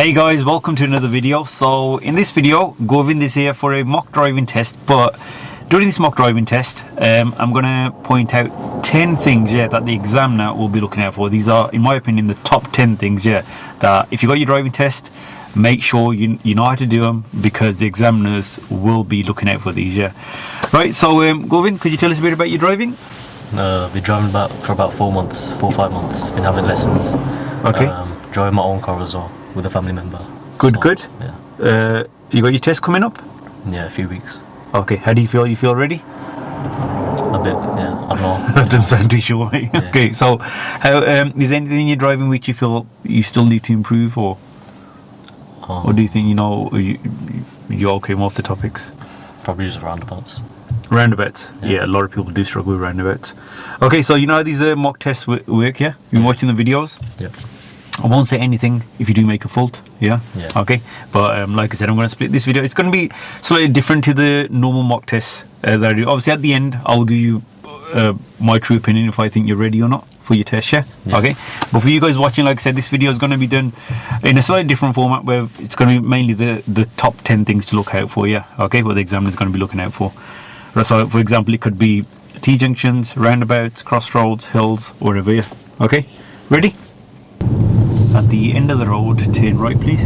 Hey guys, welcome to another video. So in this video, Govind is here for a mock driving test, but during this mock driving test, I'm going to point out 10 things that the examiner will be looking out for. These are, in my opinion, the top 10 things that if you got your driving test, make sure you know how to do them, because the examiners will be looking out for these. Right, so Govind, could you tell us a bit about your driving? Been driving for about 4 or 5 months. Been having lessons. Okay. Driving my own car as well with a family member. Good. Yeah. You got your test coming up? Yeah, a few weeks. Okay. How do you feel? You feel ready? A bit. Yeah. I don't know. That doesn't sound too sure. Yeah. Okay. So, how is there anything in your driving which you feel you still need to improve, or do you think you're okay with most of the topics? Probably just roundabouts. Roundabouts. Yeah, a lot of people do struggle with roundabouts. Okay, so you know how these mock tests work, yeah? You've been watching the videos? Yeah. I won't say anything if you do make a fault, yeah? Yeah. Okay, but like I said, I'm going to split this video. It's going to be slightly different to the normal mock tests that I do. Obviously, at the end, I'll give you my true opinion if I think you're ready or not for your test, yeah? Okay, but for you guys watching, like I said, this video is going to be done in a slightly different format, where it's going to be mainly the top 10 things to look out for, yeah? Okay, what the examiner is going to be looking out for. So, for example, it could be T-junctions, roundabouts, crossroads, hills, whatever, yeah? Okay, ready? At the end of the road, turn right, please.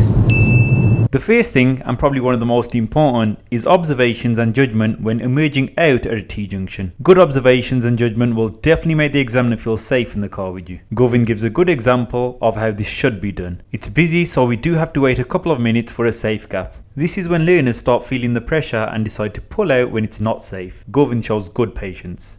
The first thing, and probably one of the most important, is observations and judgment when emerging out at a T-junction. Good observations and judgment will definitely make the examiner feel safe in the car with you. Govind gives a good example of how this should be done. It's busy, so we do have to wait a couple of minutes for a safe gap. This is when learners start feeling the pressure and decide to pull out when it's not safe. Govind shows good patience.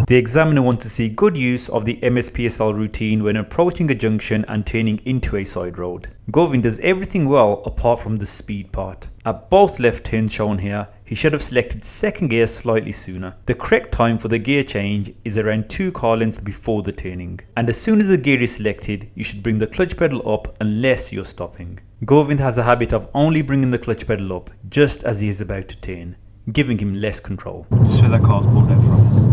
The examiner wants to see good use of the MSPSL routine when approaching a junction and turning into a side road. Govind does everything well apart from the speed part. At both left turns shown here, he should have selected second gear slightly sooner. The correct time for the gear change is around 2 car lengths before the turning. And as soon as the gear is selected, you should bring the clutch pedal up unless you're stopping. Govind has a habit of only bringing the clutch pedal up just as he is about to turn, giving him less control. Just where that car's pulled out from.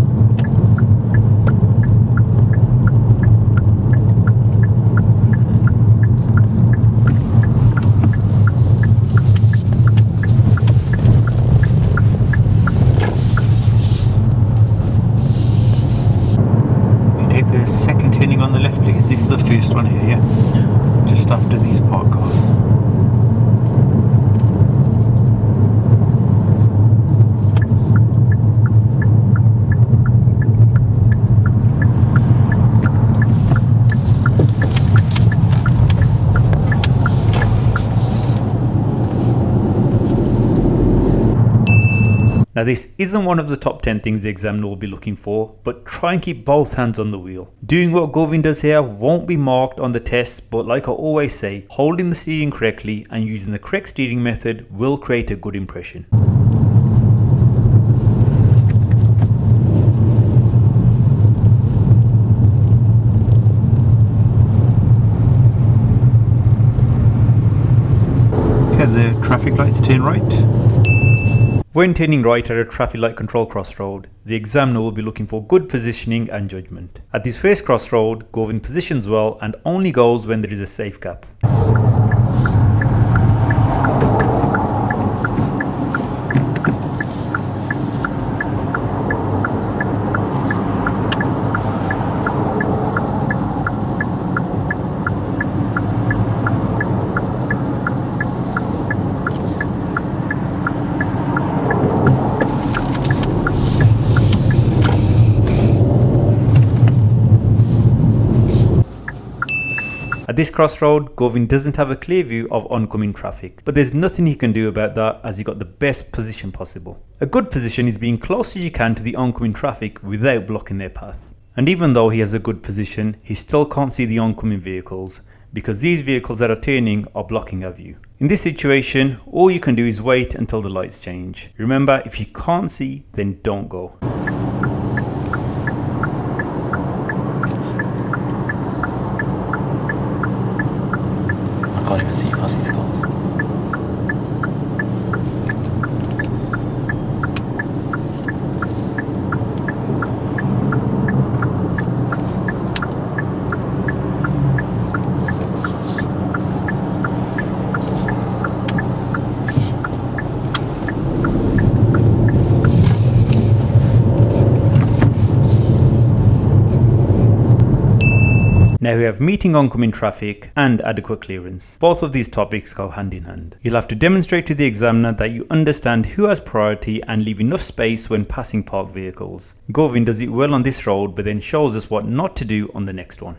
On the left, please. This is the first one here, yeah? Just after these park cars. Now this isn't one of the top 10 things the examiner will be looking for, but try and keep both hands on the wheel. Doing what Govind does here won't be marked on the test, but like I always say, holding the steering correctly and using the correct steering method will create a good impression. Okay, the traffic lights turn right. When turning right at a traffic light control crossroad, the examiner will be looking for good positioning and judgment. At this first crossroad, Govind positions well and only goes when there is a safe gap. At this crossroad, Govind doesn't have a clear view of oncoming traffic, but there's nothing he can do about that as he got the best position possible. A good position is being close as you can to the oncoming traffic without blocking their path. And even though he has a good position, he still can't see the oncoming vehicles because these vehicles that are turning are blocking our view. In this situation, all you can do is wait until the lights change. Remember, if you can't see, then don't go. I can't even see past these cars. Now we have meeting oncoming traffic and adequate clearance. Both of these topics go hand in hand. You'll have to demonstrate to the examiner that you understand who has priority and leave enough space when passing parked vehicles. Govind does it well on this road but then shows us what not to do on the next one.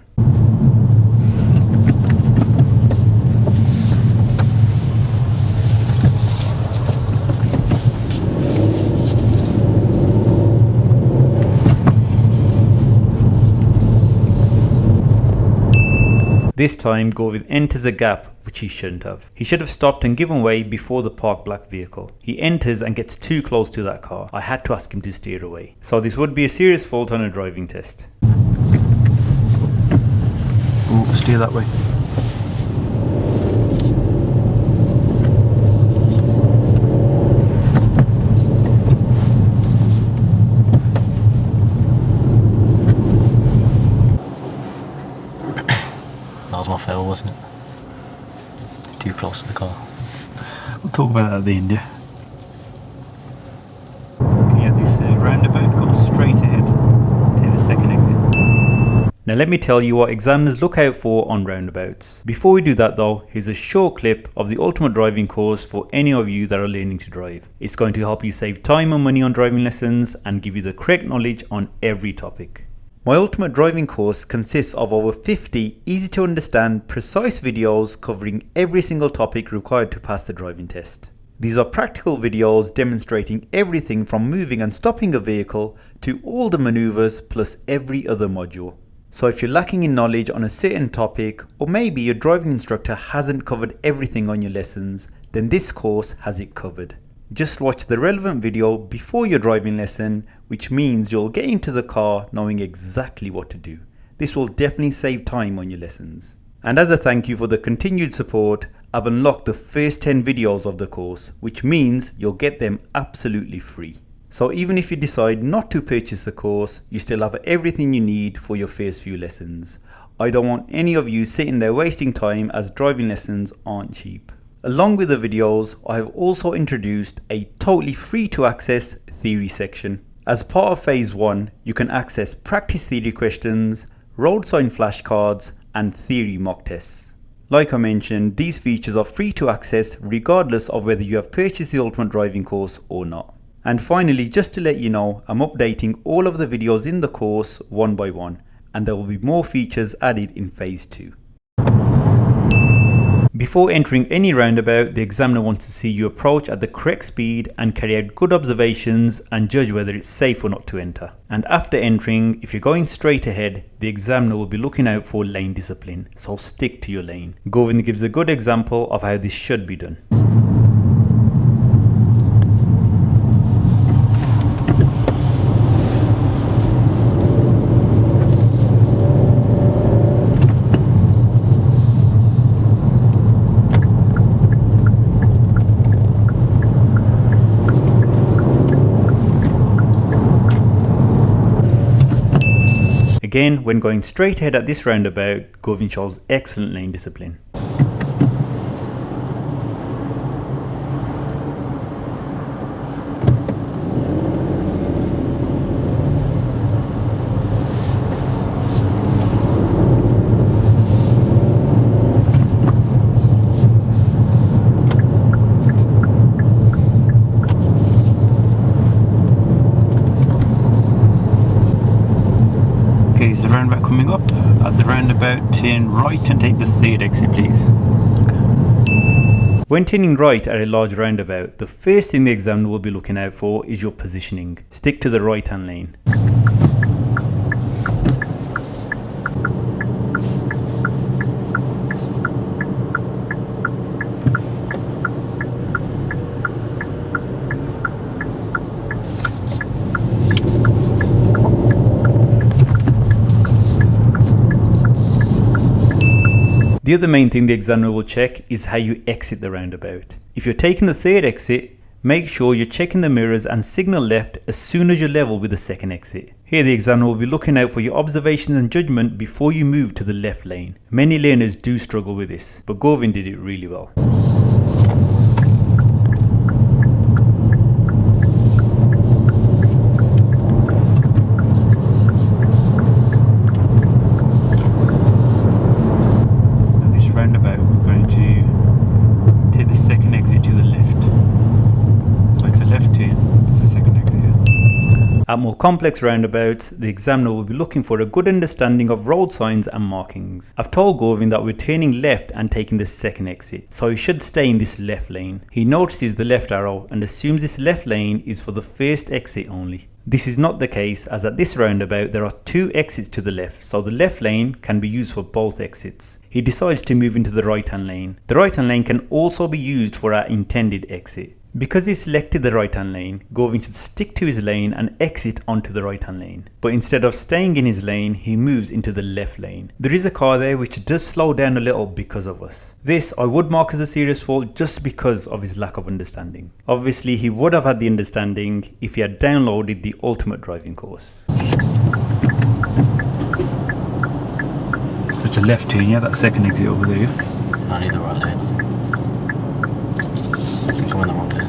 This time, Govind enters a gap which he shouldn't have. He should have stopped and given way before the parked black vehicle. He enters and gets too close to that car. I had to ask him to steer away. So this would be a serious fault on a driving test. Oh, steer that way. That was my fail, wasn't it? Too close to the car. We'll talk about that at the end, yeah. Okay, at this roundabout, go straight ahead to the second exit. Now let me tell you what examiners look out for on roundabouts. Before we do that though, here's a short clip of the ultimate driving course for any of you that are learning to drive. It's going to help you save time and money on driving lessons and give you the correct knowledge on every topic. My ultimate driving course consists of over 50 easy to understand, precise videos covering every single topic required to pass the driving test. These are practical videos demonstrating everything from moving and stopping a vehicle to all the maneuvers plus every other module. So if you're lacking in knowledge on a certain topic, or maybe your driving instructor hasn't covered everything on your lessons, then this course has it covered. Just watch the relevant video before your driving lesson, which means you'll get into the car knowing exactly what to do. This will definitely save time on your lessons. And as a thank you for the continued support, I've unlocked the first 10 videos of the course, which means you'll get them absolutely free. So even if you decide not to purchase the course, you still have everything you need for your first few lessons. I don't want any of you sitting there wasting time as driving lessons aren't cheap. Along with the videos, I have also introduced a totally free to access theory section. As part of phase 1, you can access practice theory questions, road sign flashcards, and theory mock tests. Like I mentioned, these features are free to access regardless of whether you have purchased the Ultimate Driving course or not. And finally, just to let you know, I'm updating all of the videos in the course one by one, and there will be more features added in phase 2. Before entering any roundabout, the examiner wants to see you approach at the correct speed and carry out good observations and judge whether it's safe or not to enter. And after entering, if you're going straight ahead, the examiner will be looking out for lane discipline, so stick to your lane. Govind gives a good example of how this should be done. Again, when going straight ahead at this roundabout, Govind shows excellent lane discipline. Okay, is the roundabout coming up? At the roundabout roundabout, turn right and take the third exit, please. When turning right at a large roundabout, the first thing the examiner will be looking out for is your positioning. Stick to the right hand lane. The other main thing the examiner will check is how you exit the roundabout. If you're taking the third exit, make sure you're checking the mirrors and signal left as soon as you're level with the second exit. Here the examiner will be looking out for your observations and judgment before you move to the left lane. Many learners do struggle with this, but Govin did it really well. At more complex roundabouts, the examiner will be looking for a good understanding of road signs and markings. I've told Govin that we're turning left and taking the second exit, so he should stay in this left lane. He notices the left arrow and assumes this left lane is for the first exit only. This is not the case, as at this roundabout there are two exits to the left, so the left lane can be used for both exits. He decides to move into the right hand lane. The right hand lane can also be used for our intended exit. Because he selected the right hand lane, Govin should stick to his lane and exit onto the right hand lane. But instead of staying in his lane, he moves into the left lane. There is a car there which does slow down a little because of us. This I would mark as a serious fault just because of his lack of understanding. Obviously he would have had the understanding if he had downloaded the ultimate driving course. It's a left turn, yeah, that second exit over there. I need the right lane. I think I'm in the wrong lane.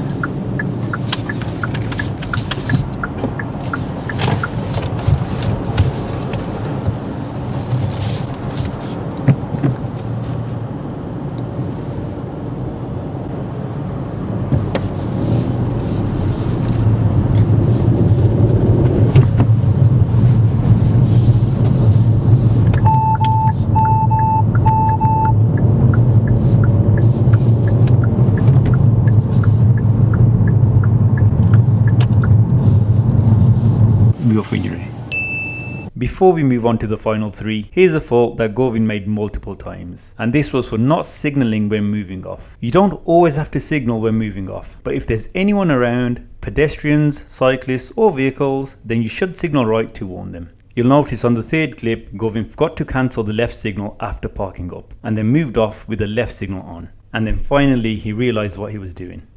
Before we move on to the final three, here's a fault that Govin made multiple times, and this was for not signalling when moving off. You don't always have to signal when moving off, but if there's anyone around, pedestrians, cyclists or vehicles, then you should signal right to warn them. You'll notice on the third clip, Govin forgot to cancel the left signal after parking up, and then moved off with the left signal on. And then finally he realised what he was doing.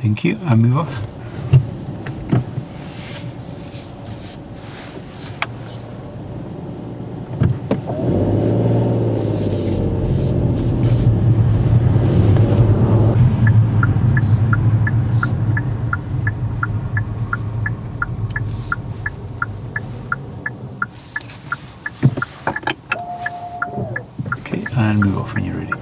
Thank you, and move off. Okay, and move off when you're ready.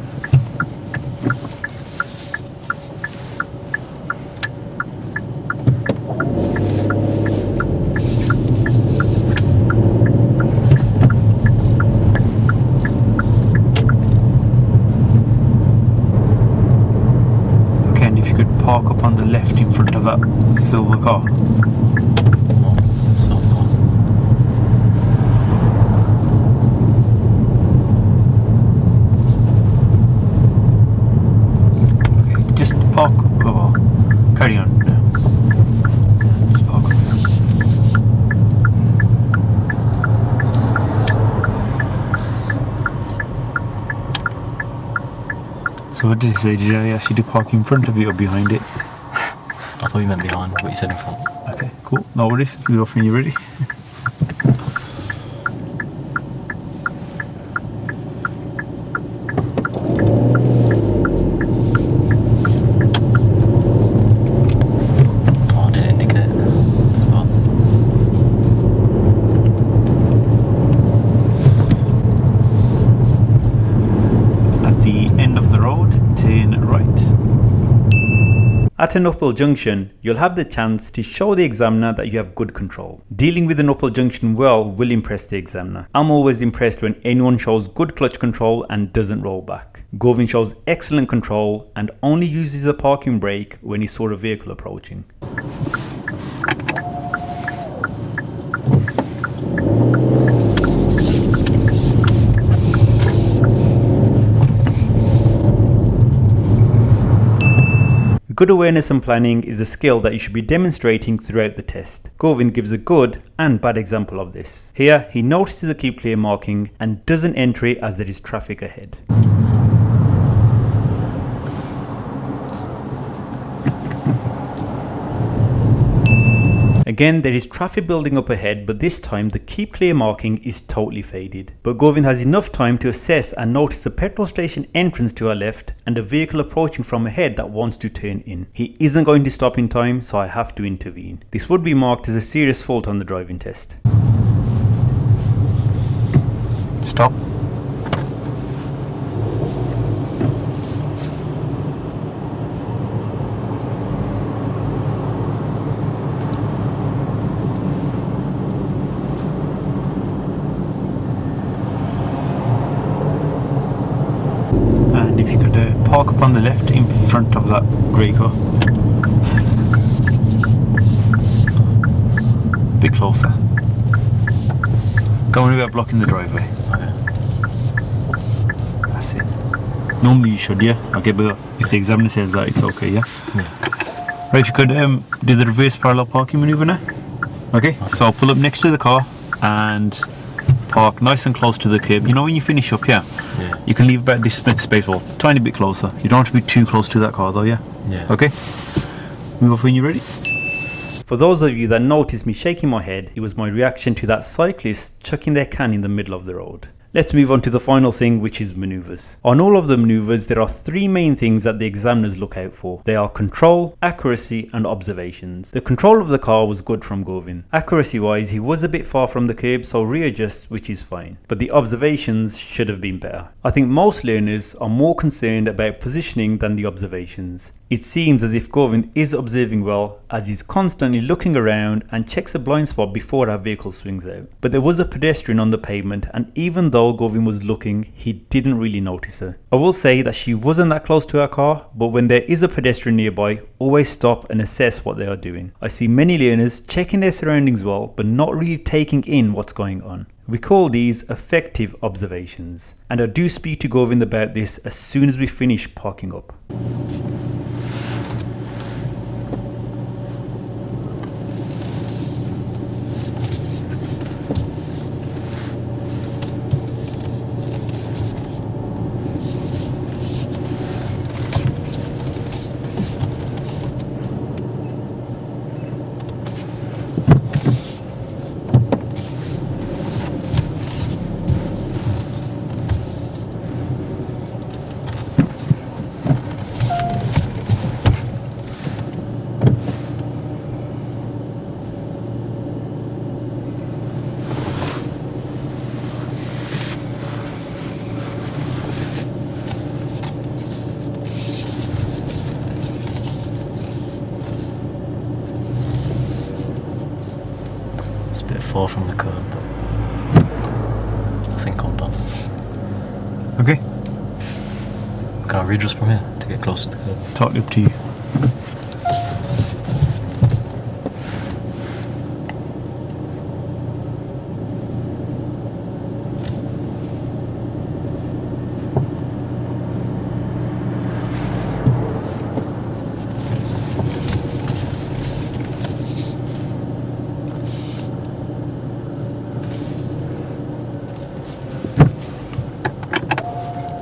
Park up on the left in front of that silver car. Okay, just park. Oh, carry on. Just park. So what did I say? Did I ask you to park in front of it or behind it? I thought you meant behind, but you said in front. Okay, cool. No worries. Move off when you're ready. Oh, did it indicate as well? At the end of the road, turn right. At an uphill junction, you'll have the chance to show the examiner that you have good control. Dealing with an uphill junction well will impress the examiner. I'm always impressed when anyone shows good clutch control and doesn't roll back. Govin shows excellent control and only uses a parking brake when he saw a vehicle approaching. Good awareness and planning is a skill that you should be demonstrating throughout the test. Govin gives a good and bad example of this. Here, he notices a keep clear marking and doesn't enter it as there is traffic ahead. Again, there is traffic building up ahead, but this time the keep clear marking is totally faded. But Govin has enough time to assess and notice a petrol station entrance to our left and a vehicle approaching from ahead that wants to turn in. He isn't going to stop in time, so I have to intervene. This would be marked as a serious fault on the driving test. Stop. And if you could park up on the left in front of that grey car. A bit closer. Don't worry about blocking the driveway. That's it. Normally you should, yeah? Okay, but if the examiner says that, it's okay, yeah? Right, if you could do the reverse parallel parking maneuver now. Okay, so I'll pull up next to the car and park nice and close to the curb. You know when you finish up here, you can leave about this space wall, tiny bit closer. You don't have to be too close to that car though, yeah? Okay, move off when you're ready. For those of you that noticed me shaking my head, it was my reaction to that cyclist chucking their can in the middle of the road. Let's move on to the final thing, which is maneuvers. On all of the maneuvers, there are three main things that the examiners look out for. They are control, accuracy and observations. The control of the car was good from Govin. Accuracy wise, he was a bit far from the curb, so readjusts, which is fine. But the observations should have been better. I think most learners are more concerned about positioning than the observations. It seems as if Govin is observing well, as he's constantly looking around and checks a blind spot before our vehicle swings out. But there was a pedestrian on the pavement, and even though Govin was looking, he didn't really notice her. I will say that she wasn't that close to our car, but when there is a pedestrian nearby, always stop and assess what they are doing. I see many learners checking their surroundings well, but not really taking in what's going on. We call these effective observations, and I do speak to Govin about this as soon as we finish parking up. Bit far from the curb. I think I'm done. Okay, Can I readjust from here to get closer to the curb? totally up to you.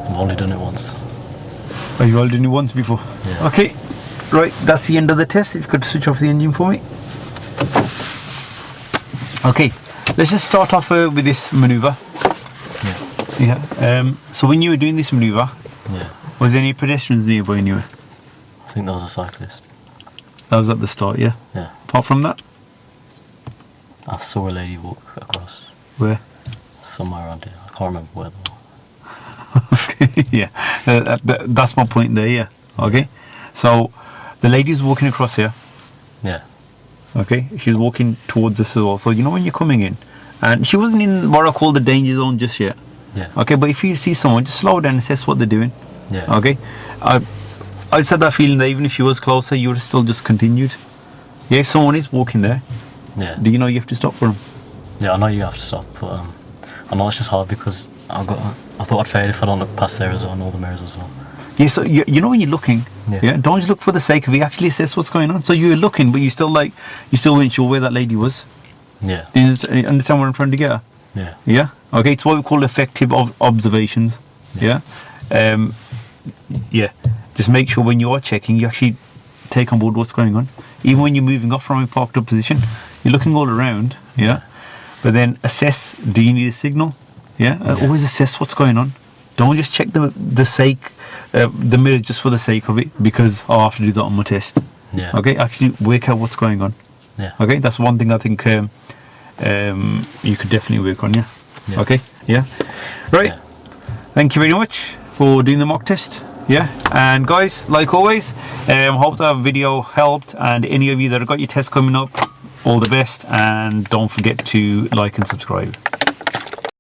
I've only done it once. Oh, you've already done it once before? Yeah. Okay, right, that's the end of the test. If you could switch off the engine for me. Okay, let's just start off with this maneuver. Yeah. So when you were doing this maneuver, was there any pedestrians nearby anyway? I think that was a cyclist. That was at the start, yeah? Yeah. Apart from that? I saw a lady walk across Where? somewhere around here. I can't remember where though. Okay, yeah. That's my point there, yeah. Okay. So The lady's walking across here. Yeah. Okay, she's walking towards us as well. So you know when you're coming in, and she wasn't in what I call the danger zone just yet. Yeah. Okay, but if you see someone, just slow down and assess what they're doing. Yeah. Okay, I just had that feeling that even if she was closer, you would have still just continued. Yeah, if someone is walking there, Yeah. do you know you have to stop for them? Yeah, I know you have to stop, but I know it's just hard because I thought I'd fail if I don't look past there as well and all the mirrors as well. Yeah, so you know when you're looking, Yeah. don't just look for the sake of it. Actually assess what's going on. So you were looking, but you still weren't sure where that lady was. Yeah. Do you understand what I'm trying to get at? Yeah. Yeah. Okay, it's what we call effective observations. Yeah. Yeah. Just make sure when you are checking, you actually take on board what's going on. Even when you're moving off from a parked up position, you're looking all around. Yeah. But then assess. Do you need a signal? Yeah. Always assess what's going on. Don't just check the mirror just for the sake of it because I have to do that on my test. Yeah. Okay. Actually, work out what's going on. Yeah. Okay. That's one thing I think you could definitely work on. Yeah. Yeah. Okay. Yeah. Right. Yeah. Thank you very much for doing the mock test. Yeah, and guys, like always, hope that video helped, and any of you that have got your test coming up, all the best, and don't forget to like and subscribe.